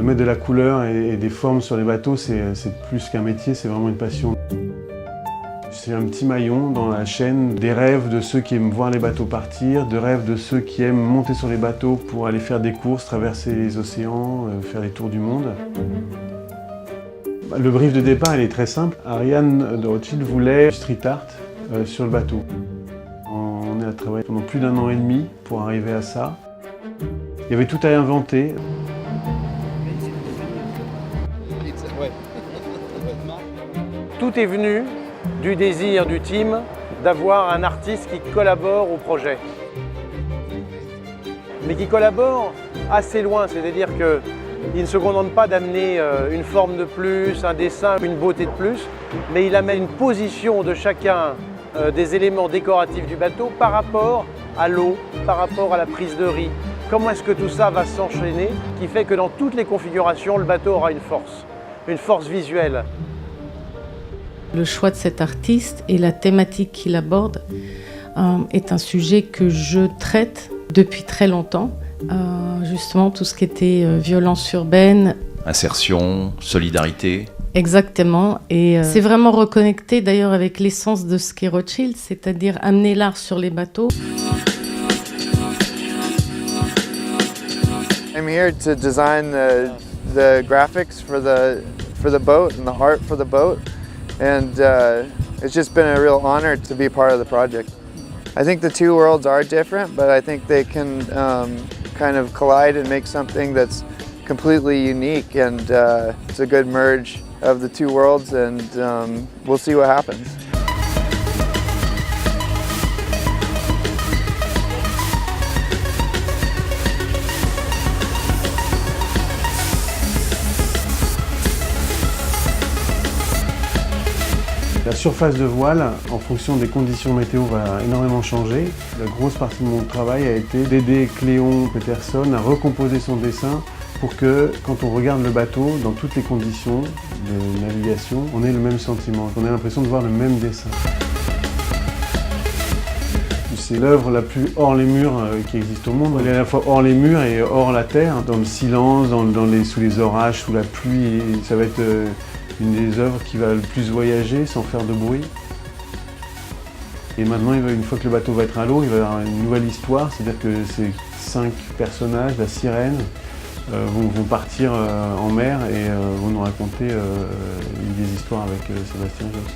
De mettre de la couleur et des formes sur les bateaux, c'est plus qu'un métier, c'est vraiment une passion. C'est un petit maillon dans la chaîne des rêves de ceux qui aiment voir les bateaux partir, de rêves de ceux qui aiment monter sur les bateaux pour aller faire des courses, traverser les océans, faire des tours du monde. Le brief de départ, il est très simple. Ariane de Rothschild voulait du street art sur le bateau. On a travaillé pendant plus d'1 an et demi pour arriver à ça. Il y avait tout à inventer. Tout est venu du désir du team d'avoir un artiste qui collabore au projet. Mais qui collabore assez loin, c'est-à-dire qu'il ne se contente pas d'amener une forme de plus, un dessin, une beauté de plus, mais il amène une position de chacun des éléments décoratifs du bateau par rapport à l'eau, par rapport à la prise de riz. Comment est-ce que tout ça va s'enchaîner, qui fait que dans toutes les configurations, le bateau aura une force visuelle. Le choix de cet artiste et la thématique qu'il aborde est un sujet que je traite depuis très longtemps. Justement, tout ce qui était violence urbaine. Insertion, solidarité. Exactement, et c'est vraiment reconnecté d'ailleurs avec l'essence de ce qu'est Rothschild, c'est-à-dire amener l'art sur les bateaux. I'm here to design the graphics for the boat and the art for the boat, and it's just been a real honor to be part of the project. I think the two worlds are different, but I think they can kind of collide and make something that's completely unique, and it's a good merge of the two worlds, and we'll see what happens. La surface de voile, en fonction des conditions météo, va énormément changer. La grosse partie de mon travail a été d'aider Cléon Peterson à recomposer son dessin pour que, quand on regarde le bateau, dans toutes les conditions de navigation, on ait le même sentiment, qu'on ait l'impression de voir le même dessin. C'est l'œuvre la plus hors les murs qui existe au monde. Elle est à la fois hors les murs et hors la terre, dans le silence, sous les orages, sous la pluie. Et ça va être une des œuvres qui va le plus voyager sans faire de bruit. Et maintenant, une fois que le bateau va être à l'eau, il va y avoir une nouvelle histoire, c'est-à-dire que ces 5 personnages, la sirène, vont partir en mer et vont nous raconter des histoires avec Sébastien Josse.